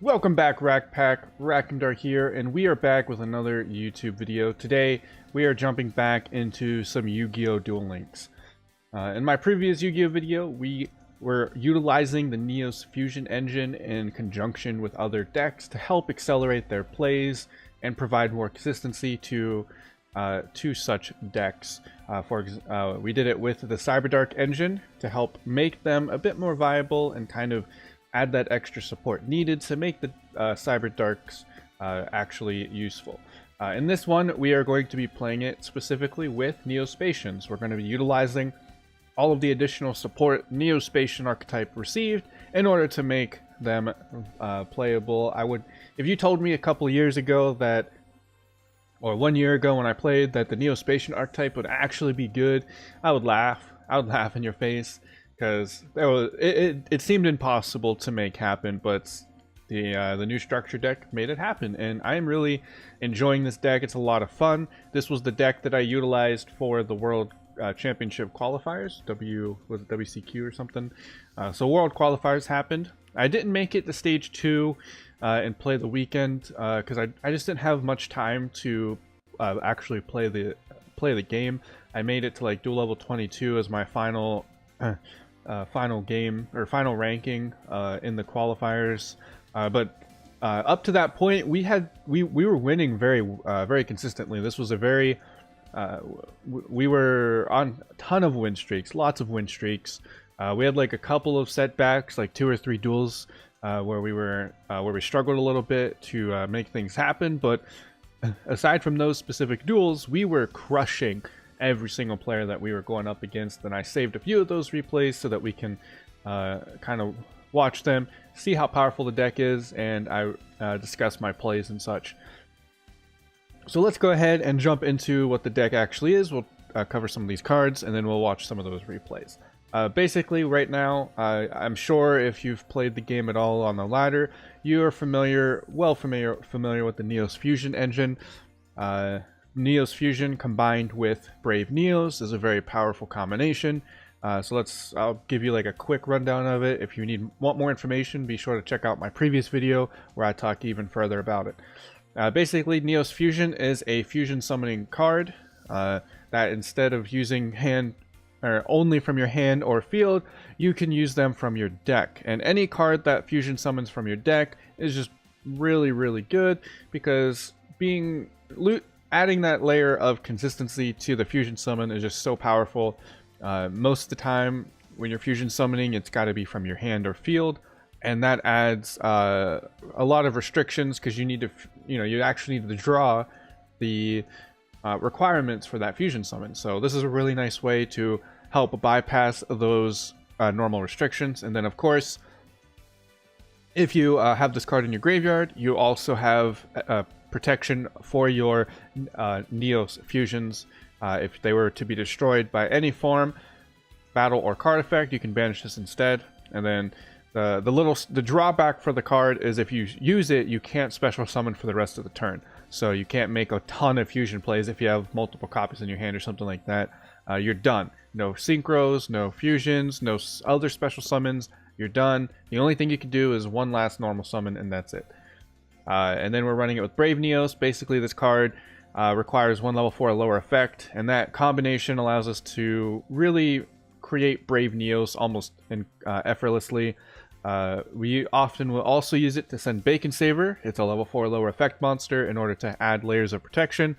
Welcome back, Rack'n'Dark here, and we are back with another YouTube video. Today, we are jumping back into some Yu-Gi-Oh! Duel Links. In my previous Yu-Gi-Oh! Video, we were utilizing the Neo Spacian engine in conjunction with other decks to help accelerate their plays and provide more consistency to such decks. We did it with the Cyberdark engine to help make them a bit more viable and kind of add that extra support needed to make the Cyberdarks actually useful. In this one, we are going to be playing it specifically with Neo Spacians. We're going to be utilizing all of the additional support Neo Spacian archetype received in order to make them playable. If you told me a couple years ago that, or 1 year ago when I played, that the Neo Spacian archetype would actually be good, I would laugh. I would laugh in your face. Because it seemed impossible to make happen, but the new structure deck made it happen, and I am really enjoying this deck. It's a lot of fun. This was the deck that I utilized for the World Championship qualifiers. Was it WCQ or something? So World qualifiers happened. I didn't make it to stage 2 and play the weekend because I just didn't have much time to actually play the game. I made it to like duel level 22 as my final game or final ranking in the qualifiers, but up to that point we were winning very consistently. This was a very we were on a ton of win streaks, lots of win streaks. We had like a couple of setbacks, like 2 or 3 duels where we struggled a little bit to make things happen, but aside from those specific duels, we were crushing every single player that we were going up against. And I saved a few of those replays so that we can kind of watch them, see how powerful the deck is, and I discuss my plays and such. So let's go ahead and jump into what the deck actually is. We'll cover some of these cards, and then we'll watch some of those replays. Basically, right now, I'm sure if you've played the game at all on the ladder, you are familiar with the Neo Spacian engine. Neo's Fusion combined with Brave Neos is a very powerful combination. I'll give you like a quick rundown of it. If you want more information, be sure to check out my previous video where I talk even further about it. Basically, Neo's Fusion is a fusion summoning card that instead of using only from your hand or field, you can use them from your deck. And any card that fusion summons from your deck is just really, really good because adding that layer of consistency to the fusion summon is just so powerful. Most of the time when you're fusion summoning, it's got to be from your hand or field, and that adds a lot of restrictions because you actually need to draw the requirements for that fusion summon. So this is a really nice way to help bypass those normal restrictions. And then of course, if you have this card in your graveyard, you also have protection for your Neo Fusions. If they were to be destroyed by any form, battle, or card effect, you can banish this instead. And then the drawback for the card is if you use it, you can't special summon for the rest of the turn. So you can't make a ton of fusion plays if you have multiple copies in your hand or something like that. You're done. No synchros, no fusions, no other special summons. You're done. The only thing you can do is one last normal summon, and that's it. And then we're running it with Brave Neos. Basically, this card requires 1 level 4 or lower effect, and that combination allows us to really create Brave Neos almost effortlessly. We often will also use it to send Bacon Saver. It's a level 4 or lower effect monster in order to add layers of protection.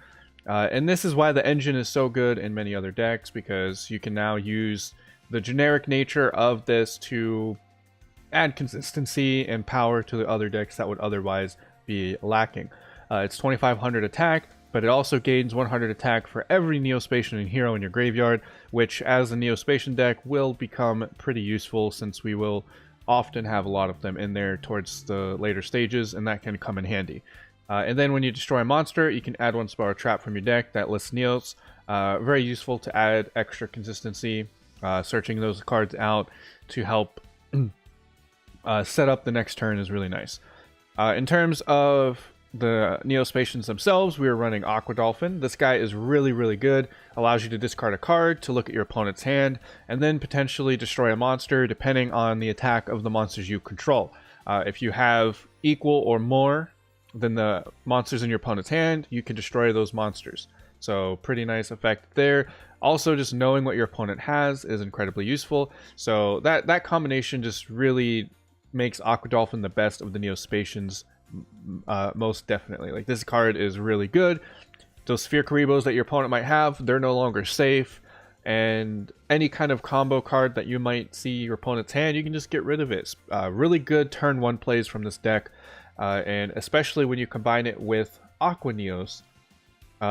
And this is why the engine is so good in many other decks, because you can now use the generic nature of this to add consistency and power to the other decks that would otherwise be lacking. It's 2500 attack, but it also gains 100 attack for every Neo Spacian and hero in your graveyard, which as a Neo Spacian deck will become pretty useful since we will often have a lot of them in there towards the later stages, and that can come in handy. And then when you destroy a monster, you can add 1 spell or trap from your deck that lists Neos. Very useful to add extra consistency, searching those cards out to help set up the next turn is really nice. In terms of the Neo Spacians themselves, we are running Aqua Dolphin. This guy is really, really good. Allows you to discard a card to look at your opponent's hand, and then potentially destroy a monster depending on the attack of the monsters you control. If you have equal or more than the monsters in your opponent's hand, you can destroy those monsters. So pretty nice effect there. Also, just knowing what your opponent has is incredibly useful. So that combination just really makes Aqua Dolphin the best of the Neo Spacians, most definitely. Like, this card is really good. Those Sphere Karibos that your opponent might have, they're no longer safe. And any kind of combo card that you might see your opponent's hand, you can just get rid of it. Really good turn 1 plays from this deck. And especially when you combine it with Aqua Neos.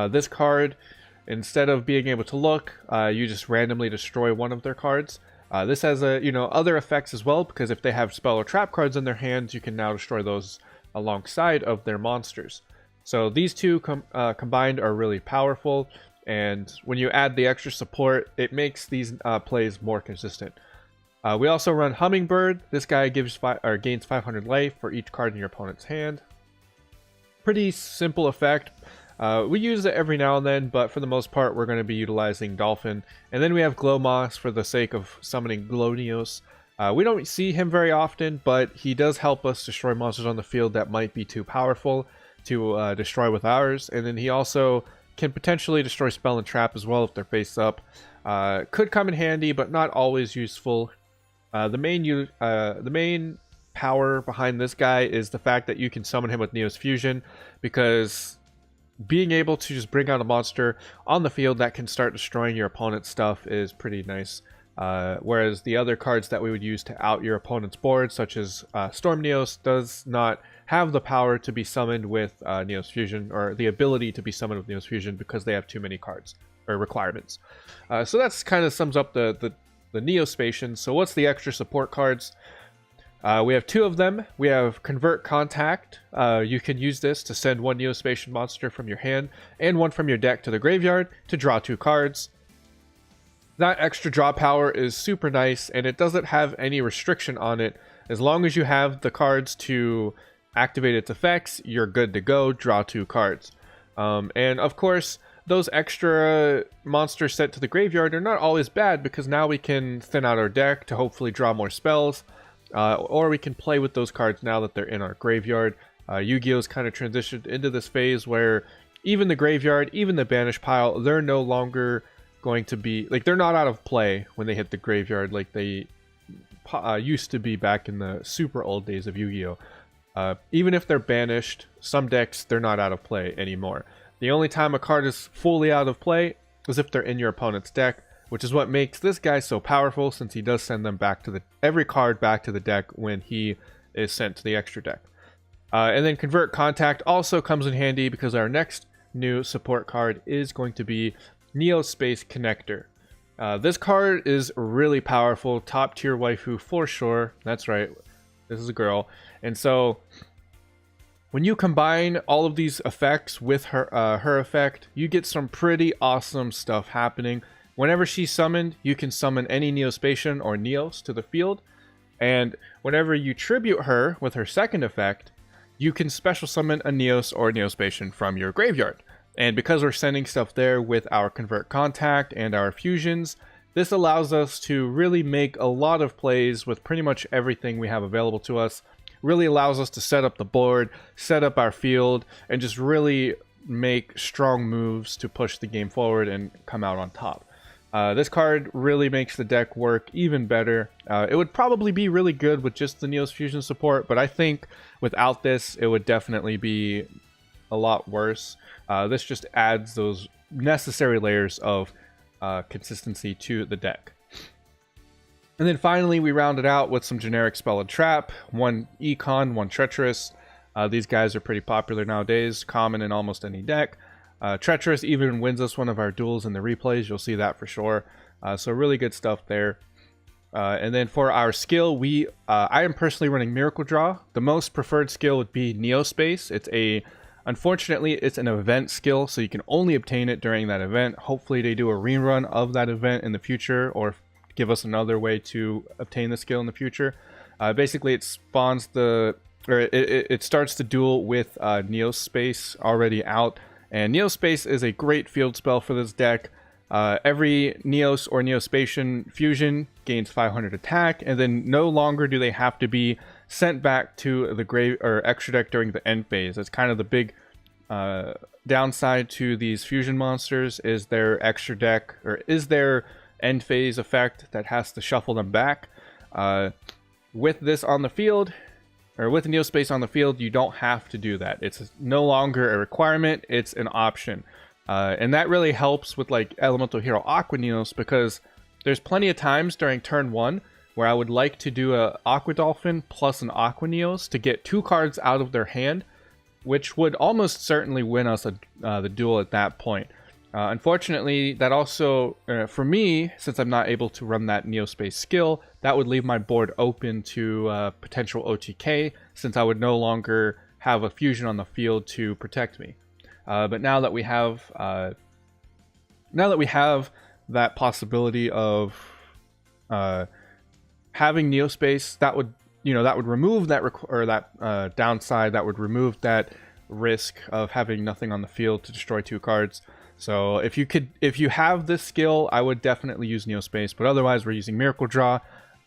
This card, instead of being able to look, you just randomly destroy one of their cards. This has other effects as well, because if they have spell or trap cards in their hands, you can now destroy those alongside of their monsters. So these two combined are really powerful, and when you add the extra support, it makes these plays more consistent. We also run Hummingbird. This guy gains 500 life for each card in your opponent's hand. Pretty simple effect. We use it every now and then, but for the most part, we're going to be utilizing Dolphin. And then we have Glow Moss for the sake of summoning Glow Neos. We don't see him very often, but he does help us destroy monsters on the field that might be too powerful to destroy with ours. And then he also can potentially destroy Spell and Trap as well if they're face up. Could come in handy, but not always useful. The main power behind this guy is the fact that you can summon him with Neo's Fusion, because being able to just bring out a monster on the field that can start destroying your opponent's stuff is pretty nice. Whereas the other cards that we would use to out your opponent's board, such as Storm Neos, does not have the power to be summoned with Neo's Fusion, or the ability to be summoned with Neo's Fusion, because they have too many cards or requirements. So that's kind of sums up the Neo Spacians. So what's the extra support cards? We have 2 of them. We have Convert Contact. You can use this to send 1 Neo Spacian monster from your hand and 1 from your deck to the graveyard to draw 2 cards. That extra draw power is super nice, and it doesn't have any restriction on it. As long as you have the cards to activate its effects, you're good to go. Draw 2 cards. And of course, those extra monsters sent to the graveyard are not always bad, because now we can thin out our deck to hopefully draw more spells. Or we can play with those cards now that they're in our graveyard. Yu-Gi-Oh's kind of transitioned into this phase where even the graveyard, even the banish pile, they're no longer going to be, like, they're not out of play when they hit the graveyard like they used to be back in the super old days of Yu-Gi-Oh! Even if they're banished, some decks, they're not out of play anymore. The only time a card is fully out of play is if they're in your opponent's deck, which is what makes this guy so powerful, since he does send them back to every card back to the deck when he is sent to the extra deck. And then Convert Contact also comes in handy, because our next new support card is going to be Neo Space Connector. This card is really powerful, top tier waifu for sure. That's right, this is a girl. And so when you combine all of these effects with her effect, you get some pretty awesome stuff happening. Whenever she's summoned, you can summon any Neo Spacian or Neos to the field. And whenever you tribute her with her second effect, you can special summon a Neos or Neo Spacian from your graveyard. And because we're sending stuff there with our Convert Contact and our fusions, this allows us to really make a lot of plays with pretty much everything we have available to us. Really allows us to set up the board, set up our field, and just really make strong moves to push the game forward and come out on top. This card really makes the deck work even better. It would probably be really good with just the Neo's Fusion support, but I think without this, it would definitely be a lot worse. This just adds those necessary layers of consistency to the deck. And then finally, we round it out with some generic Spell and Trap, 1 Econ, 1 Treacherous. These guys are pretty popular nowadays, common in almost any deck. Treacherous even wins us one of our duels in the replays. You'll see that for sure. So really good stuff there. And then for our skill, I am personally running Miracle Draw. The most preferred skill would be Neo Space. Unfortunately, it's an event skill, so you can only obtain it during that event. Hopefully they do a rerun of that event in the future, or give us another way to obtain the skill in the future. Basically, it spawns the or it starts the duel with Neo Space already out, and Neo Space is a great field spell for this deck. Every Neos or Neo Spacian fusion gains 500 attack, and then no longer do they have to be sent back to the grave or extra deck during the end phase. That's kind of the big downside to these fusion monsters, is their extra deck, or is their end phase effect that has to shuffle them back. With this on the field, or with Neo Space on the field, you don't have to do that. It's no longer a requirement, it's an option. And that really helps with like Elemental Hero Aqua Neos, because there's plenty of times during turn 1 where I would like to do a Aqua Dolphin plus an Aqua Neos to get 2 cards out of their hand, which would almost certainly win us the duel at that point. Unfortunately, that also, for me, since I'm not able to run that Neo Space skill, that would leave my board open to potential OTK, since I would no longer have a fusion on the field to protect me. But now that we have that possibility of having Neo Space, that would remove that downside. That would remove that risk of having nothing on the field to destroy 2 cards. So if you have this skill, I would definitely use Neo Space. But otherwise, we're using Miracle Draw.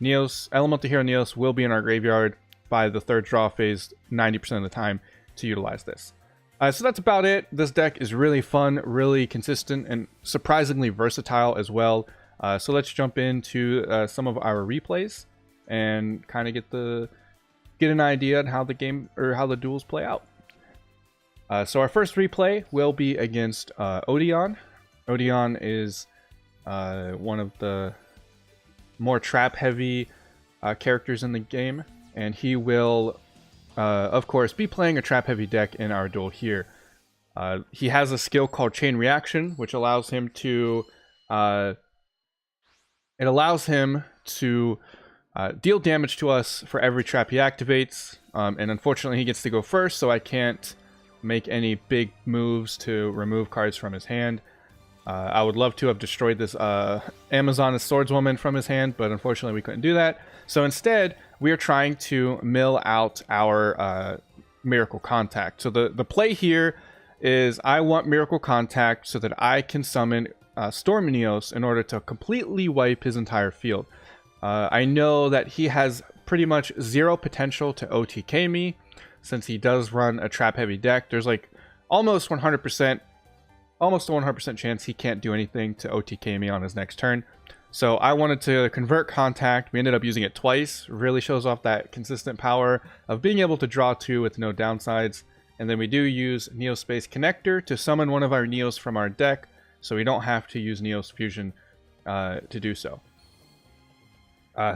Elemental Hero Neos will be in our graveyard by the 3rd draw phase 90% of the time to utilize this. So that's about it. This deck is really fun, really consistent, and surprisingly versatile as well. So let's jump into some of our replays and kind of get an idea on how the game, or how the duels play out. So our first replay will be against Odeon. Odeon is one of the more trap-heavy characters in the game, and he will, of course, be playing a trap-heavy deck in our duel here. He has a skill called Chain Reaction, which allows him to deal damage to us for every trap he activates. And unfortunately, he gets to go first, so I can't make any big moves to remove cards from his hand. I would love to have destroyed this Amazoness Swordswoman from his hand, but unfortunately we couldn't do that. So instead, we are trying to mill out our Miracle Contact. So the play here is I want Miracle Contact so that I can summon Storm Neos in order to completely wipe his entire field. I know that he has pretty much 0 potential to OTK me, since he does run a trap-heavy deck. There's like almost a 100% chance he can't do anything to OTK me on his next turn. So I wanted to convert Contact. We ended up using it twice. Really shows off that consistent power of being able to draw 2 with no downsides. And then we do use Neo Space Connector to summon one of our Neos from our deck, so we don't have to use Neos Fusion to do so.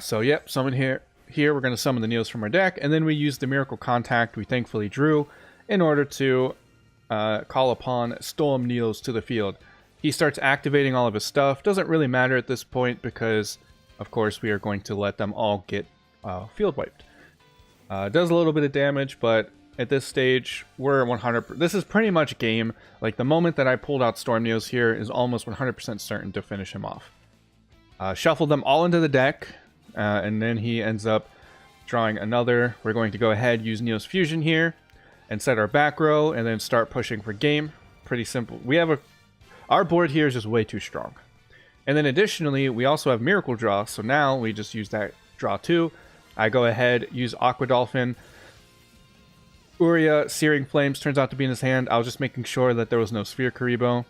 So yep, summon here. Here we're going to summon the Neos from our deck, and then we use the Miracle Contact we thankfully drew in order to call upon Storm Neos to the field. He starts activating all of his stuff. Doesn't really matter at this point because, of course, we are going to let them all get field wiped. Does a little bit of damage, but at this stage, we're 100%. This is pretty much game. Like, the moment that I pulled out Storm Neos here is almost 100% certain to finish him off. Shuffle them all into the deck. And then he ends up drawing another. We're going to go ahead, use Neos Fusion here, and set our back row, and then start pushing for game. Pretty simple. Our board here is just way too strong. And then additionally, we also have Miracle Draw, so now we just use that draw 2. I go ahead, use Aqua Dolphin. Uria, Searing Flames turns out to be in his hand. I was just making sure that there was no Sphere Karibo.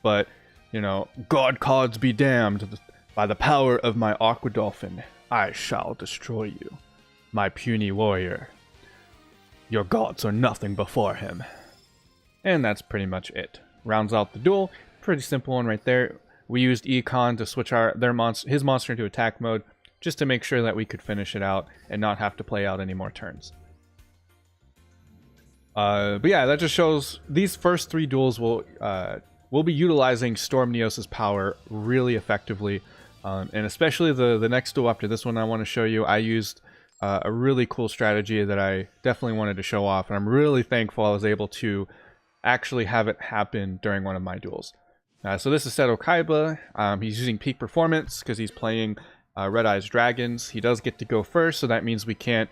But, you know, God cards be damned. By the power of my Aqua Dolphin, I shall destroy you, my puny warrior. Your gods are nothing before him. And that's pretty much it. Rounds out the duel. Pretty simple one right there. We used Econ to switch his monster into attack mode, just to make sure that we could finish it out and not have to play out any more turns. But yeah, that just shows these first 3 duels will be utilizing Storm Neos' power really effectively. And especially the next duel after this one I want to show you, I used a really cool strategy that I definitely wanted to show off. And I'm really thankful I was able to actually have it happen during one of my duels. So this is Seto Kaiba. He's using Peak Performance because he's playing Red Eyes Dragons. He does get to go first, so that means we can't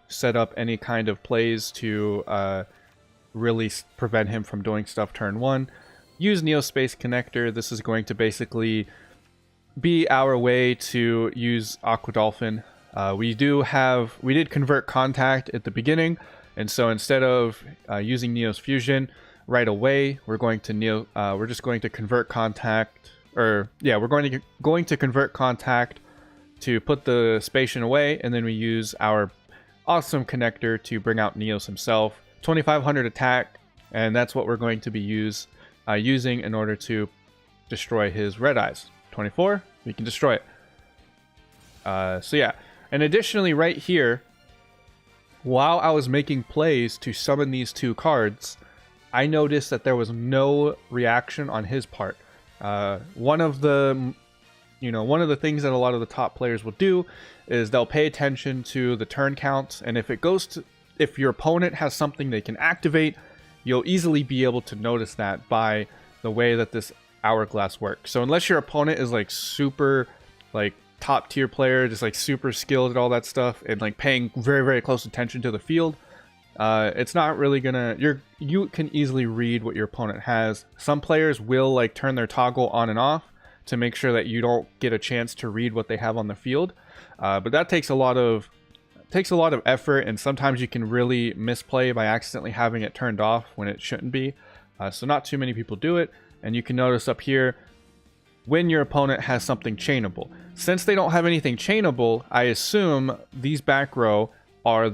set up any kind of plays to really prevent him from doing stuff turn 1. Use Neo Space Connector. This is going to basically be our way to use Aqua Dolphin. We did convert contact at the beginning, and so instead of using Neo's fusion right away, we're just going to convert contact, we're going to convert contact to put the Spacian away, and then we use our awesome connector to bring out Neos himself. 2500 attack, and that's what we're going to be using in order to destroy his red eyes. 24, we can destroy it. So yeah, and additionally right here, while I was making plays to summon these 2 cards, I noticed that there was no reaction on his part. One of the things that a lot of the top players will do is they'll pay attention to the turn counts, and if your opponent has something they can activate, you'll easily be able to notice that by the way that this hourglass works. So unless your opponent is like super top tier player, just like super skilled at all that stuff and like paying very, very close attention to the field, it's not really gonna, you can easily read what your opponent has. Some players will like turn their toggle on and off to make sure that you don't get a chance to read what they have on the field, but that takes a lot of effort, and sometimes you can really misplay by accidentally having it turned off when it shouldn't be. So not too many people do it, and you can notice up here when your opponent has something chainable. Since they don't have anything chainable, I assume these back row are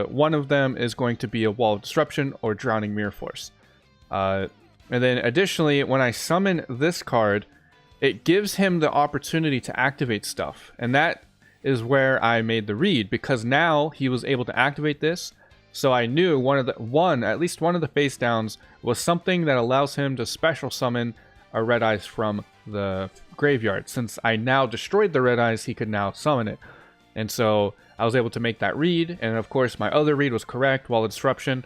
one of them is going to be a Wall of Disruption or Drowning Mirror Force. And then additionally, when I summon this card, it gives him the opportunity to activate stuff, and that is where I made the read, because now he was able to activate this. So I knew at least one of the face downs was something that allows him to special summon a red eyes from the graveyard. Since I now destroyed the red eyes, he could now summon it. And so I was able to make that read, and of course my other read was correct, Wall of Disruption.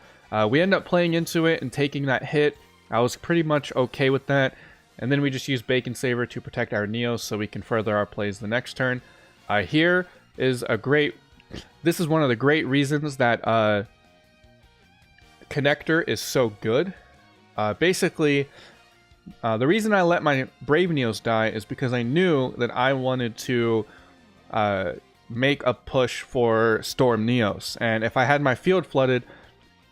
We end up playing into it and taking that hit. I was pretty much okay with that. And then we just use Bacon Saber to protect our Neos so we can further our plays the next turn. This is one of the great reasons that Connector is so good. Basically, the reason I let my Brave Neos die is because I knew that I wanted to make a push for Storm Neos. And if I had my field flooded,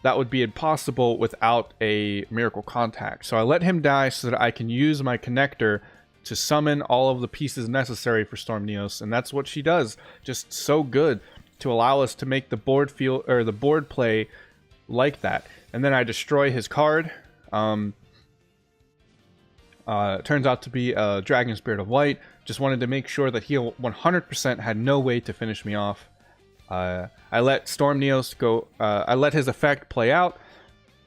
that would be impossible without a Miracle Contact. So I let him die so that I can use my Connector to summon all of the pieces necessary for Storm Neos, and that's what she does. Just so good to allow us to make the board play like that. And then I destroy his card. Turns out to be a Dragon Spirit of Light. Just wanted to make sure that he 100% had no way to finish me off. I let Storm Neos go. I let his effect play out.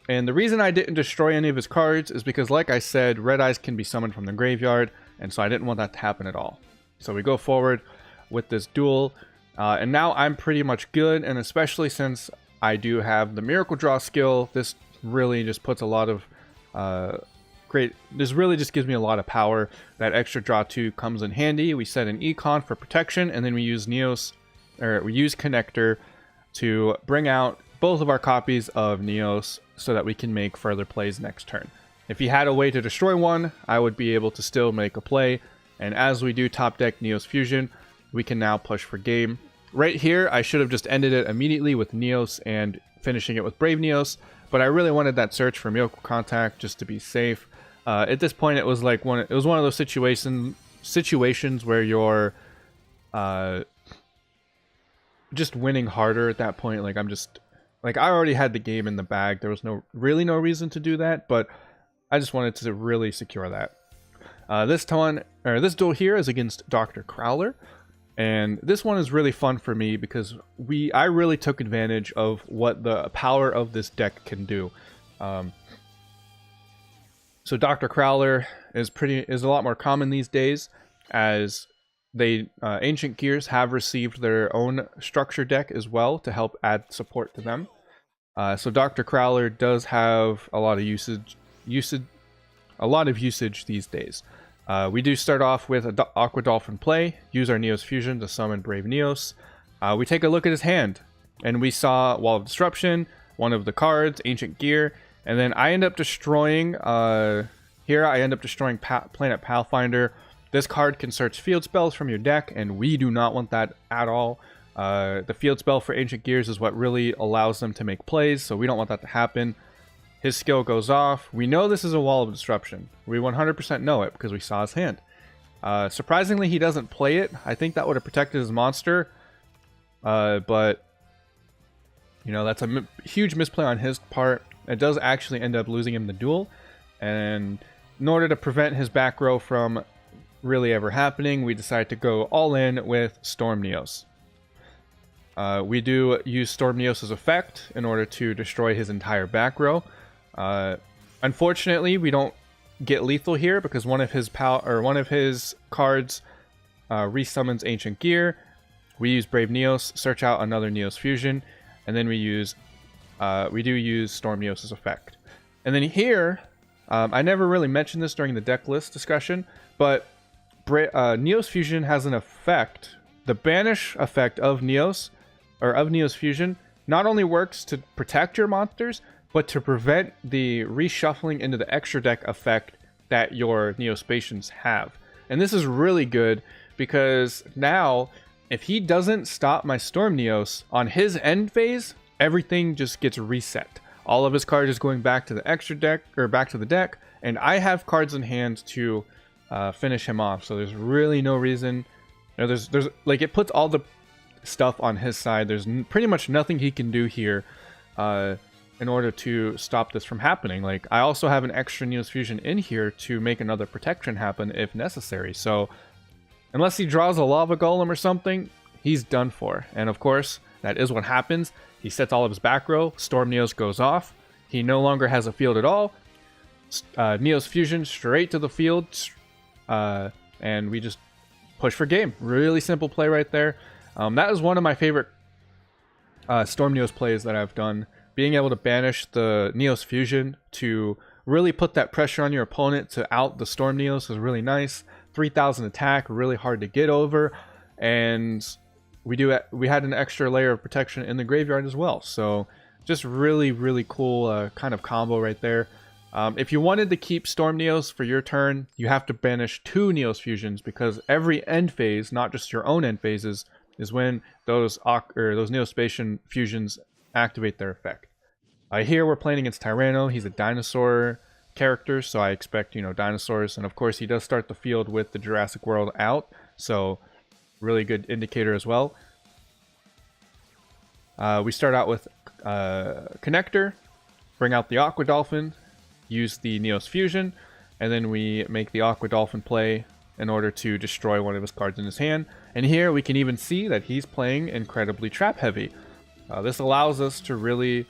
And the reason I didn't destroy any of his cards is because, like I said, Red Eyes can be summoned from the graveyard, and so I didn't want that to happen at all. So we go forward with this duel, and now I'm pretty much good, and especially since I do have the Miracle Draw skill, this really just puts a lot of this really just gives me a lot of power. That extra draw 2 comes in handy. We set an Econ for protection, and then we use Connector to bring out both of our copies of Neos so that we can make further plays next turn. If he had a way to destroy one, I would be able to still make a play, and as we do top deck Neos Fusion, we can now push for game. Right here, I should have just ended it immediately with Neos and finishing it with Brave Neos, but I really wanted that search for Miracle Contact just to be safe. At this point, it was like one of those situations where you're just winning harder at that point. Like I already had the game in the bag. There was really no reason to do that, but I just wanted to really secure that. This duel here is against Dr. Crowler, and this one is really fun for me because I really took advantage of what the power of this deck can do. So Dr. Crowler is a lot more common these days, as Ancient Gears have received their own structure deck as well to help add support to them. So Dr. Crowler does have a lot of usage these days. We do start off with an Aqua Dolphin play, use our Neos Fusion to summon Brave Neos. We take a look at his hand, and we saw Wall of Disruption, one of the cards, Ancient Gear, and then I end up destroying, here I end up destroying Planet Pathfinder. This card can search field spells from your deck, and we do not want that at all. The field spell for Ancient Gears is what really allows them to make plays, so we don't want that to happen. His skill goes off. We know this is a Wall of Disruption. We 100% know it because we saw his hand. Surprisingly, he doesn't play it. I think that would have protected his monster, but you know, that's a huge misplay on his part. It does actually end up losing him the duel, and in order to prevent his back row from really ever happening, we decided to go all in with Storm Neos. We do use Storm Neos' effect in order to destroy his entire back row. Unfortunately, we don't get lethal here because one of his cards resummons Ancient Gear. We use Brave Neos, search out another Neos fusion, and then we do use Storm Neos' effect. And then here, I never really mentioned this during the deck list discussion, but Neos fusion has an effect. The banish effect of Neos, or of Neos fusion, not only works to protect your monsters, but to prevent the reshuffling into the extra deck effect that your Neo Spacians have. And this is really good because now, if he doesn't stop my Storm Neos on his end phase, everything just gets reset. All of his cards is going back to the extra deck, or back to the deck, and I have cards in hand to finish him off. So there's really no reason. You know, there's like, it puts all the stuff on his side. There's pretty much nothing he can do here in order to stop this from happening. Like, I also have an extra Neos fusion in here to make another protection happen if necessary. So unless he draws a lava golem or something, he's done for. And of course, that is what happens. He sets all of his back row, Storm Neos goes off, he no longer has a field at all, Neos fusion straight to the field, and we just push for game. Really simple play right there. That is one of my favorite Storm Neos plays that I've done. Being able to banish the Neos fusion to really put that pressure on your opponent to out the Storm Neos is really nice. 3,000 attack, really hard to get over, and we had an extra layer of protection in the graveyard as well. So just really cool kind of combo right there. If you wanted to keep Storm Neos for your turn, you have to banish 2 Neos fusions, because every end phase, not just your own end phases, is when those Neo Spacian fusions activate their effect. Here we're playing against Tyranno. He's a dinosaur character, so I expect, you know, dinosaurs, and of course he does start the field with the Jurassic World out, so really good indicator as well. We start out with Connector, bring out the Aqua Dolphin, use the Neos fusion, and then we make the Aqua Dolphin play in order to destroy one of his cards in his hand. And here we can even see that he's playing incredibly trap heavy. This allows us to really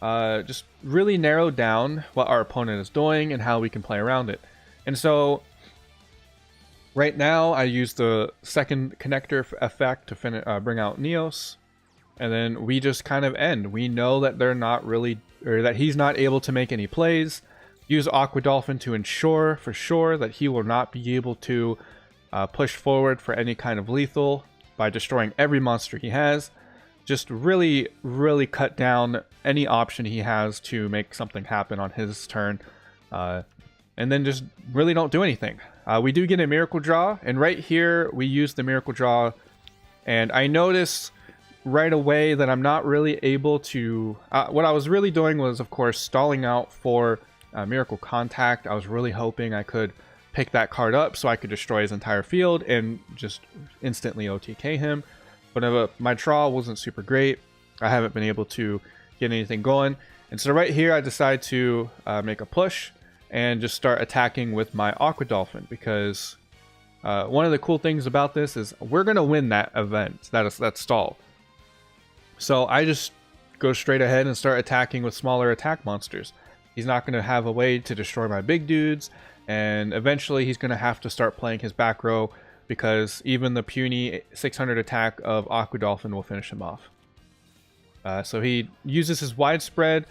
just really narrow down what our opponent is doing and how we can play around it. And so right now I use the second Connector effect to bring out Neos, and then we just kind of end. We know that they're not really, or that he's not able to make any plays. Use Aqua Dolphin to ensure for sure that he will not be able to push forward for any kind of lethal by destroying every monster he has. Just really cut down any option he has to make something happen on his turn. And then just really don't do anything. We do get a Miracle Draw, and right here we use the Miracle Draw, and I notice right away that I'm not really able to... what I was really doing was, of course, stalling out for Miracle Contact. I was really hoping I could pick that card up so I could destroy his entire field and just instantly OTK him. But my draw wasn't super great. I haven't been able to get anything going. And so right here I decide to make a push and just start attacking with my Aqua Dolphin, because one of the cool things about this is we're going to win that event, that stall. So I just go straight ahead and start attacking with smaller attack monsters. He's not going to have a way to destroy my big dudes, and eventually he's going to have to start playing his back row, because even the puny 600 attack of Aqua Dolphin will finish him off. So he uses his widespread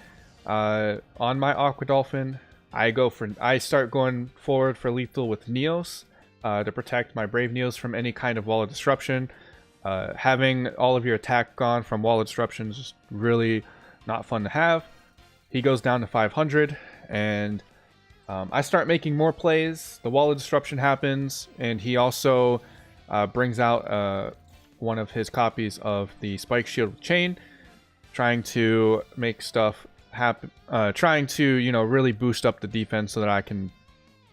on my Aqua Dolphin. I start going forward for lethal with Neos to protect my Brave Neos from any kind of Wall of Disruption. Having all of your attack gone from wall disruption is just really not fun to have. He goes down to 500, and I start making more plays. The wall of disruption happens, and he also brings out one of his copies of the spike shield chain, trying to make stuff happen, trying to, you know, really boost up the defense so that I can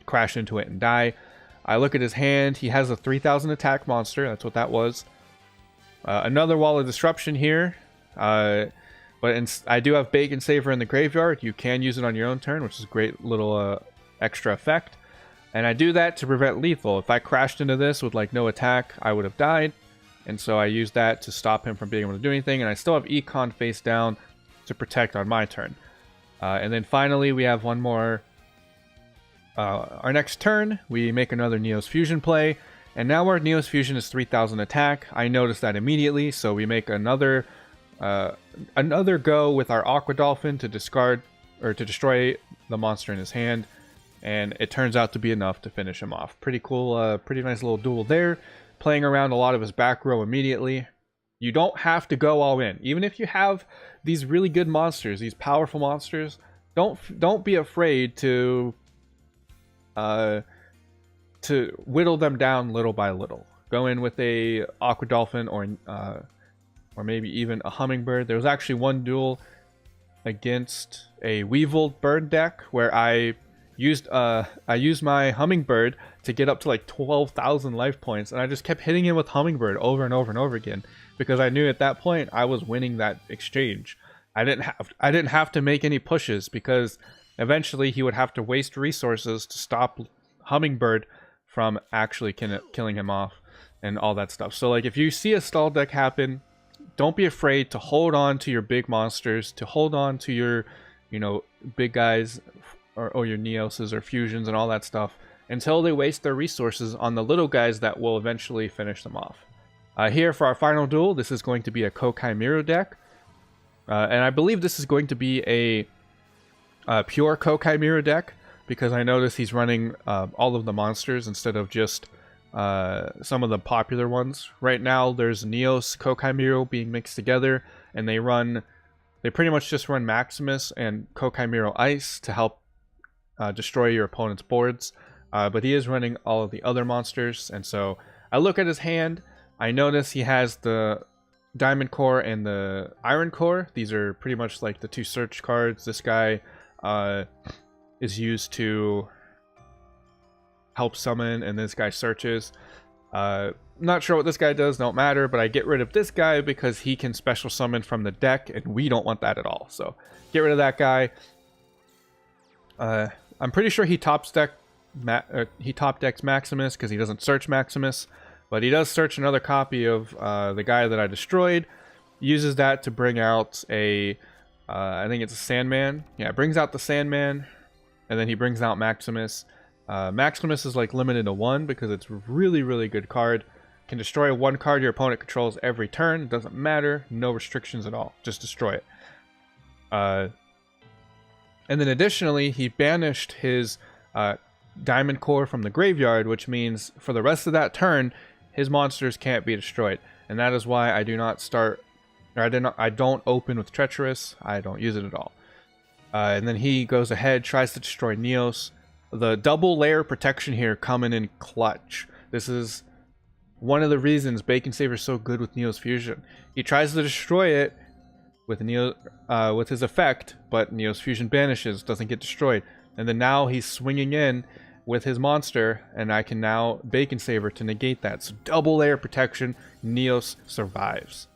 crash into it and die. I look at his hand. He has a 3000 attack monster. That's what that was. Another wall of disruption here. But I do have Bacon Saver in the graveyard. You can use it on your own turn, which is a great little extra effect. And I do that to prevent lethal. If I crashed into this with like no attack, I would have died. And so I use that to stop him from being able to do anything. And I still have Econ face down to protect on my turn. And then finally, we have one more. Our next turn, we make another Neo's Fusion play. And now our Neo's Fusion is 3000 attack. I noticed that immediately, so we make another go with our Aqua Dolphin to discard or to destroy the monster in his hand, and it turns out to be enough to finish him off. Pretty cool, pretty nice little duel there. Playing around a lot of his back row immediately. You don't have to go all in, even if you have these really good monsters, these powerful monsters. Don't be afraid to whittle them down little by little. Go in with a Aqua Dolphin or maybe even a Hummingbird. There was actually one duel against a Weevil bird deck where I used my Hummingbird to get up to like 12,000 life points, and I just kept hitting him with Hummingbird over and over and over again because I knew at that point I was winning that exchange. I didn't have to make any pushes because eventually he would have to waste resources to stop Hummingbird from actually killing him off and all that stuff. So like if you see a stall deck happen, don't be afraid to hold on to your big monsters, to hold on to your, you know, big guys or your Neoses or Fusions and all that stuff until they waste their resources on the little guys that will eventually finish them off. Here for our final duel, this is going to be a Kokai deck. And I believe this is going to be a pure Kokai deck because I notice he's running all of the monsters instead of just some of the popular ones. Right now there's Neos, Kokai being mixed together, and they pretty much just run Maximus and Kokai Ice to help destroy your opponent's boards. But he is running all of the other monsters, and so I look at his hand. I notice he has the Diamond Core and the Iron Core. These are pretty much like the two search cards. This guy is used to help summon, and this guy searches. Not sure what this guy does, don't matter, but I get rid of this guy because he can special summon from the deck, and we don't want that at all. So get rid of that guy. I'm pretty sure he top decks Maximus because he doesn't search Maximus, but he does search another copy of the guy that I destroyed. Uses that to bring out a I think it's a Sandman. Yeah, it brings out the Sandman, and then he brings out Maximus. Maximus is like limited to 1 because it's a really, really good card. Can destroy 1 card your opponent controls every turn. It doesn't matter. No restrictions at all. Just destroy it. And then additionally, he banished his Diamond Core from the graveyard, which means for the rest of that turn, his monsters can't be destroyed. And that is why I do not start, or I don't open with Treacherous. I don't use it at all. And then he goes ahead, tries to destroy Neos. The double layer protection here coming in clutch. This is one of the reasons Bacon Saver is so good with Neo's Fusion. He tries to destroy it with with his effect, but Neo's Fusion banishes, doesn't get destroyed. And then now he's swinging in with his monster, and I can now Bacon Saver to negate that. So double layer protection, Neos survives.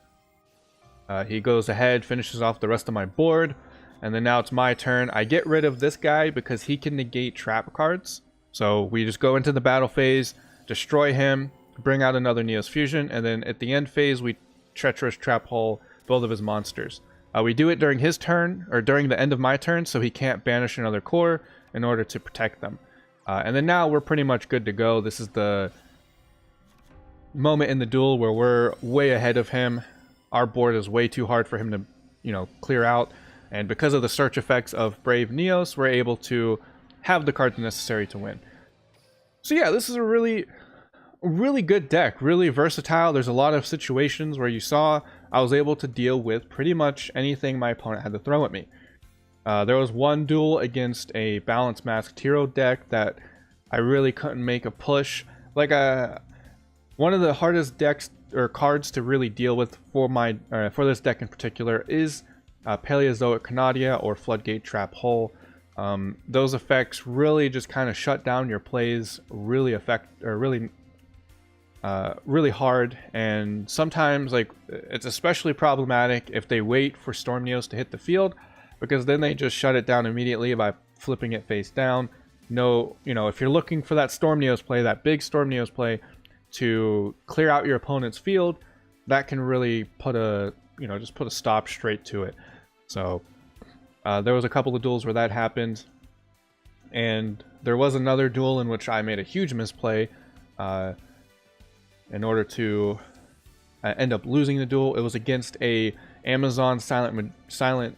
He goes ahead, finishes off the rest of my board. And then now it's my turn. I get rid of this guy because he can negate trap cards. So we just go into the battle phase, destroy him, bring out another Neos Fusion, and then at the end phase, we Treacherous Trap Hole both of his monsters. We do it during his turn, or during the end of my turn, so he can't banish another core in order to protect them. And then now we're pretty much good to go. This is the moment in the duel where we're way ahead of him. Our board is way too hard for him to, you know, clear out. And because of the search effects of Brave Neos, we're able to have the cards necessary to win. So yeah, this is a really really good deck, really versatile. There's a lot of situations where you saw I was able to deal with pretty much anything my opponent had to throw at me. There was one duel against a Balanced Masked Hero deck that I really couldn't make a push. Like one of the hardest decks or cards to really deal with for this deck in particular is Paleozoic Canadia or Floodgate Trap Hole. Those effects really just kind of shut down your plays really hard, and sometimes like it's especially problematic if they wait for Storm Neos to hit the field, because then they just shut it down immediately by flipping it face down. No, if you're looking for that Storm Neos play, that big Storm Neos play to clear out your opponent's field, that can really put a stop straight to it. So there was a couple of duels where that happened, and there was another duel in which I made a huge misplay in order to end up losing the duel. It was against a Amazon Silent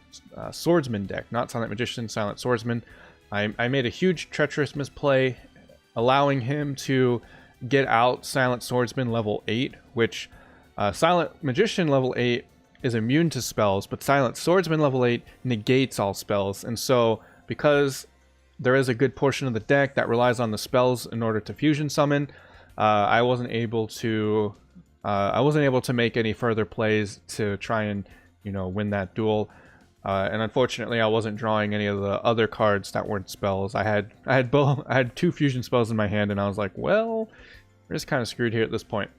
Swordsman deck, not Silent Magician, Silent Swordsman. I made a huge treacherous misplay, allowing him to get out Silent Swordsman level 8, which Silent Magician level 8 is immune to spells, but Silent Swordsman level 8 negates all spells. And so because there is a good portion of the deck that relies on the spells in order to fusion summon, I wasn't able to make any further plays to try and win that duel. And unfortunately, I wasn't drawing any of the other cards that weren't spells. I had two fusion spells in my hand, and I was like, well, we're just kind of screwed here at this point.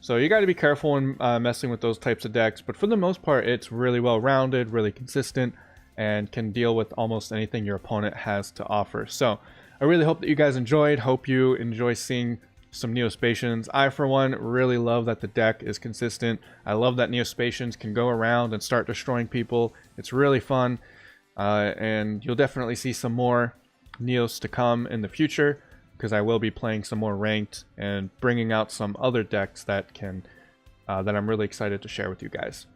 So you got to be careful when messing with those types of decks. But for the most part, it's really well rounded, really consistent, and can deal with almost anything your opponent has to offer. So I really hope that you guys enjoyed. Hope you enjoy seeing some Neo Spacians. I, for one, really love that the deck is consistent. I love that Neo Spacians can go around and start destroying people. It's really fun, and you'll definitely see some more Neos to come in the future, because I will be playing some more ranked and bringing out some other decks that I'm really excited to share with you guys.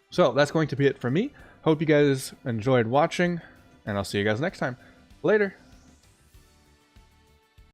So that's going to be it for me. Hope you guys enjoyed watching, and I'll see you guys next time. Later!